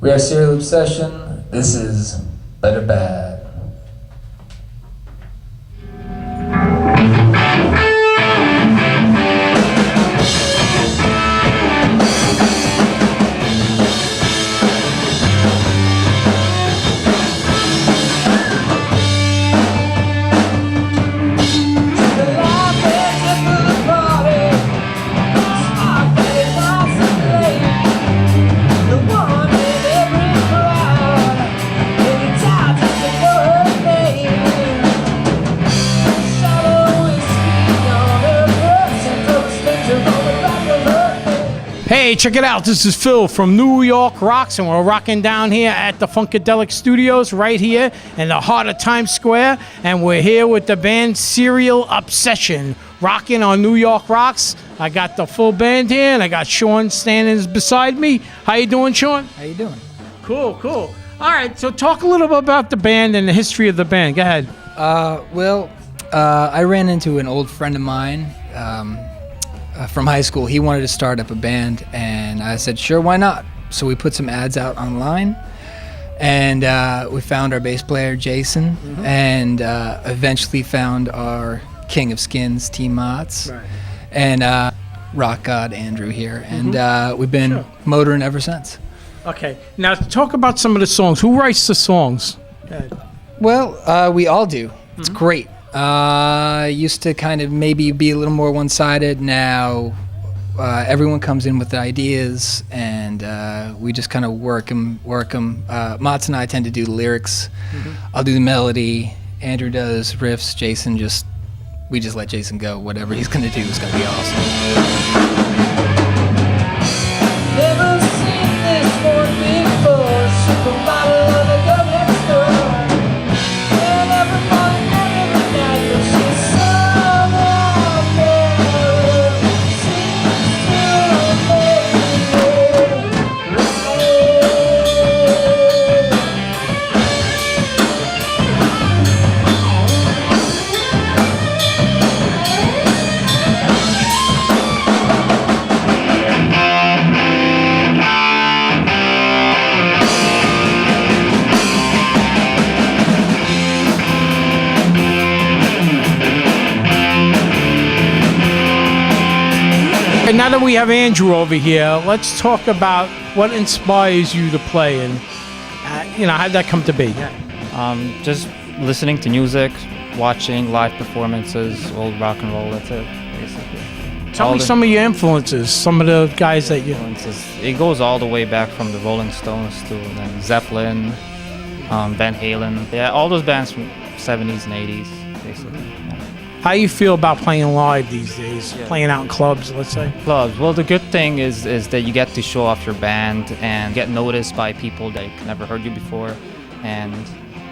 We are Serial Obsession. This is Better Bad. Hey, check it out. This is Phil from New York Rocks, and we're rocking down here at the Funkadelic Studios right here in the heart of Times Square. And we're here with the band Serial Obsession, rocking on New York Rocks. I got the full band here, and I got Shawn standing beside me. How you doing, Shawn? How you doing? Cool. All right, so talk a little bit about the band and the history of the band. Go ahead. I ran into an old friend of mine from high school. He wanted to start up a band, and I said, sure, why not? So we put some ads out online, and we found our bass player, Jason, and eventually found our king of skins, Team Motts, and rock god Andrew here, and we've been motoring ever since. Okay, now talk about some of the songs. Who writes the songs? Go ahead. Well, we all do. It's great. Used to kind of maybe be a little more one-sided. Now everyone comes in with the ideas, and we just kind of work them. Motts and I tend to do the lyrics. I'll do the melody. Andrew does riffs. Jason we just let Jason go. Whatever he's gonna do is gonna be awesome. Never seen this one before. Supermodel of the girl next door. And everybody every night, but she's someone there. Seems to And now that we have Andrew over here, let's talk about what inspires you to play, and how did that come to be? Just listening to music, watching live performances, old rock and roll. That's it, basically. Tell me some of your influences, some of the guys that you... It goes all the way back from the Rolling Stones to then Zeppelin, Van Halen. Yeah, all those bands from 70s and 80s, basically. How you feel about playing live these days, playing out in clubs, let's say? Clubs. Well, the good thing is that you get to show off your band and get noticed by people that never heard you before. And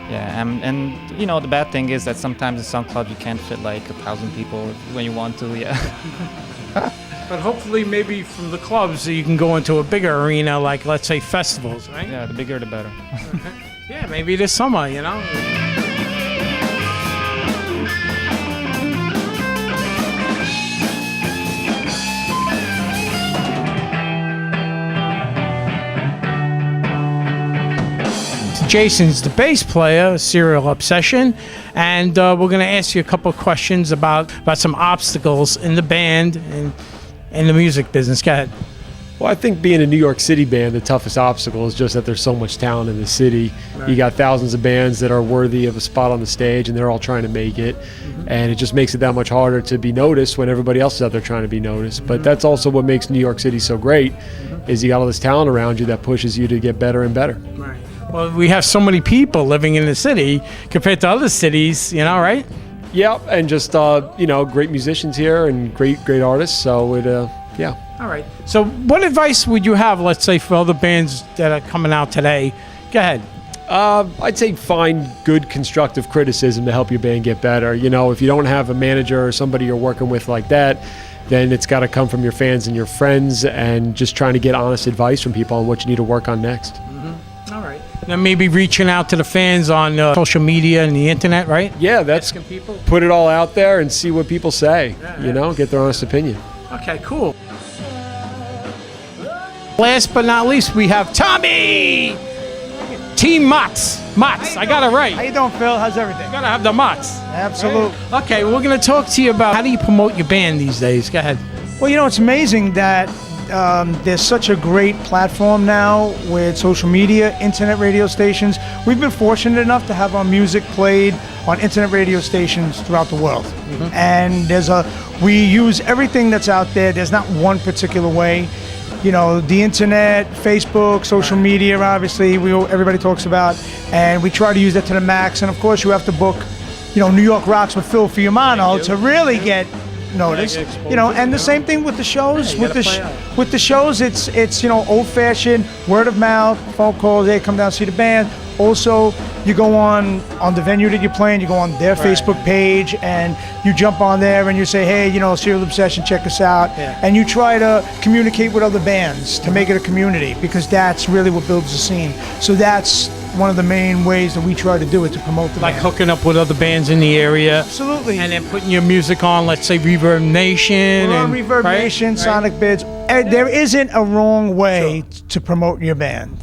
the bad thing is that sometimes in some clubs you can't fit like 1,000 people when you want to, But hopefully maybe from the clubs you can go into a bigger arena, like let's say festivals, right? Yeah, the bigger the better. Yeah, maybe this summer, Jason's the bass player, Serial Obsession, and we're going to ask you a couple of questions about some obstacles in the band and in the music business. Go ahead. Well, I think being a New York City band, the toughest obstacle is just that there's so much talent in the city. Right. You got thousands of bands that are worthy of a spot on the stage, and they're all trying to make it. And it just makes it that much harder to be noticed when everybody else is out there trying to be noticed. But that's also what makes New York City so great, is you got all this talent around you that pushes you to get better and better. Right. Well, we have so many people living in the city compared to other cities, right? Yeah, and just, great musicians here and great artists. So yeah. All right. So what advice would you have, let's say, for other bands that are coming out today? Go ahead. I'd say find good constructive criticism to help your band get better. If you don't have a manager or somebody you're working with like that, then it's got to come from your fans and your friends, and just trying to get honest advice from people on what you need to work on next. All right. Then maybe reaching out to the fans on social media and the internet, right? Yeah, that's asking people. Put it all out there and see what people say. Get their honest opinion. Okay, cool. Last but not least, we have Tommy! Team Motts. Motts, I got it right. How you doing, Phil? How's everything? Gotta have the Motts. Absolutely. Okay, we're gonna talk to you about how do you promote your band these days? Go ahead. Well, you know, it's amazing that there's such a great platform now with social media, internet radio stations. We've been fortunate enough to have our music played on internet radio stations throughout the world. And we use everything that's out there. There's not one particular way. You know, the internet, Facebook, social media, obviously, everybody talks about, and we try to use that to the max. And of course, you have to book, you know, New York Rocks with Phil Fiumano to really get noticed. You know, and the same thing with the shows. With the shows, it's you know, old-fashioned word of mouth, phone calls. Hey, come down, see the band. Also, you go on the venue that you're playing, you go on their Facebook page, and you jump on there and you say, hey, you know, Serial Obsession, check us out. And you try to communicate with other bands to make it a community, because that's really what builds the scene. So that's one of the main ways that we try to do it, to promote the Like band. hooking up with other bands in the area. Absolutely. And then putting your music on, let's say, Reverb Nation. We're on and, Reverb right? Nation, Sonic Bids. There isn't a wrong way to promote your band.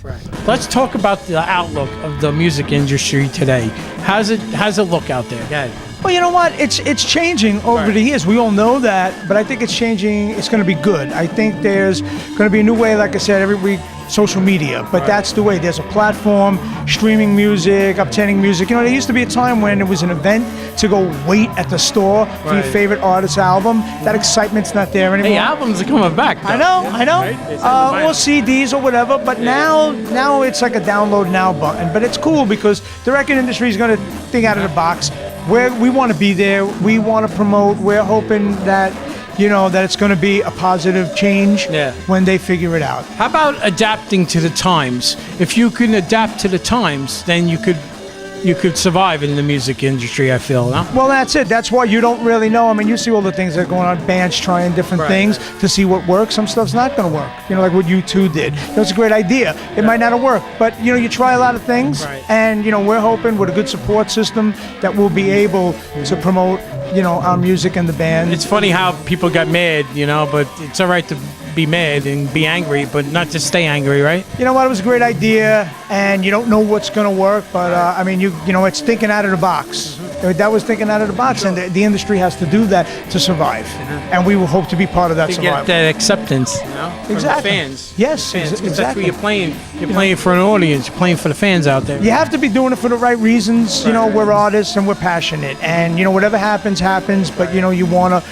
Let's talk about the outlook of the music industry today. How's it look out there? Go ahead. Well, you know what? It's changing over the years. We all know that, but I think it's changing. It's going to be good. I think there's going to be a new way, like I said, every week, social media. But that's the way. There's a platform, streaming music, uptending music. You know, there used to be a time when it was an event to go wait at the store for your favorite artist's album. That excitement's not there anymore. Hey, albums are coming back, though. I know. Right? They said the Or vinyl. CDs or whatever, but now it's like a download now button. But it's cool because the record industry is going to think out of the box. We want to be there. We want to promote. We're hoping that, you know, that it's going to be a positive change when they figure it out. How about adapting to the times? If you can adapt to the times, then you could survive in the music industry, I feel, no? Well, that's it. That's why you don't really know. I mean, you see all the things that are going on, bands trying different things to see what works. Some stuff's not going to work. You know, like what U2 did. That's a great idea. It might not have worked, but, you know, you try a lot of things, and, you know, we're hoping with a good support system that we'll be able to promote, you know, our music and the band. It's funny how people got mad, you know, but it's all right to be mad and be angry, but not to stay angry, right? You know what? It was a great idea, and you don't know what's going to work, but I mean, you know, it's thinking out of the box. That was thinking out of the box, and the industry has to do that to survive, and we will hope to be part of that To survival. get that acceptance, you know, from Exactly. the fans. Yes, Fans, 'cause that's exactly. what you're playing. You're playing for an audience. You're playing for the fans out there. You have to be doing it for the right reasons. You know, we're artists and we're passionate, and you know, whatever happens, but you know, you wanna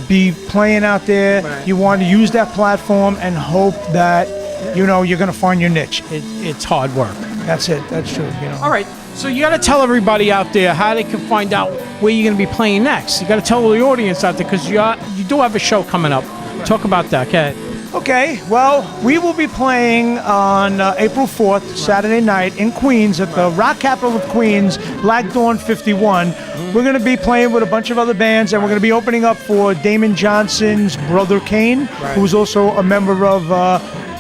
be playing out there. You want to use that platform and hope that you know you're gonna find your niche. It's hard work. That's it. That's true. You know. All right. So you got to tell everybody out there how they can find out where you're going to be playing next. You got to tell the audience out there, because you do have a show coming up. Talk about that, okay? Okay, well, we will be playing on April 4th, Saturday night, in Queens, at the rock capital of Queens, Black Dawn 51. We're going to be playing with a bunch of other bands, and we're going to be opening up for Damon Johnson's brother Kane, who's also a member of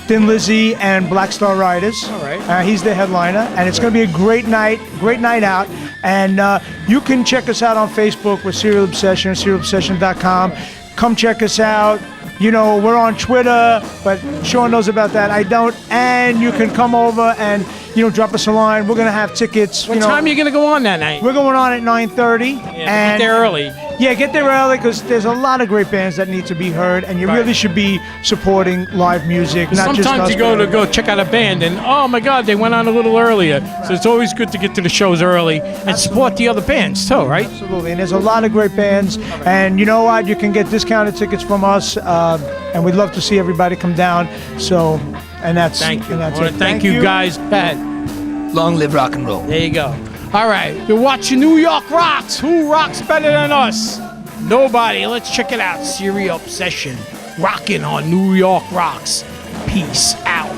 Thin Lizzy and Black Star Riders. All right. He's the headliner, and it's going to be a great night out. And you can check us out on Facebook with Serial Obsession, serialobsession.com. Come check us out. You know, we're on Twitter, but Shawn knows about that. I don't. And you can come over and, you know, drop us a line. We're going to have tickets. What time are you going to go on that night? We're going on at 9:30. Get there early. Yeah, get there early, because there's a lot of great bands that need to be heard, and you really should be supporting live music, not just us. Sometimes you go check out a band, and oh my God, they went on a little earlier. So it's always good to get to the shows early and support the other bands too, right? Absolutely, and there's a lot of great bands, and you know what? You can get discounted tickets from us, and we'd love to see everybody come down. So, and that's Thank you. And that's I wanna it. thank you guys. Pat. Long live rock and roll. There you go. All right, you're watching New York Rocks. Who rocks better than us? Nobody. Let's check it out. Serial Obsession. Rocking on New York Rocks. Peace out.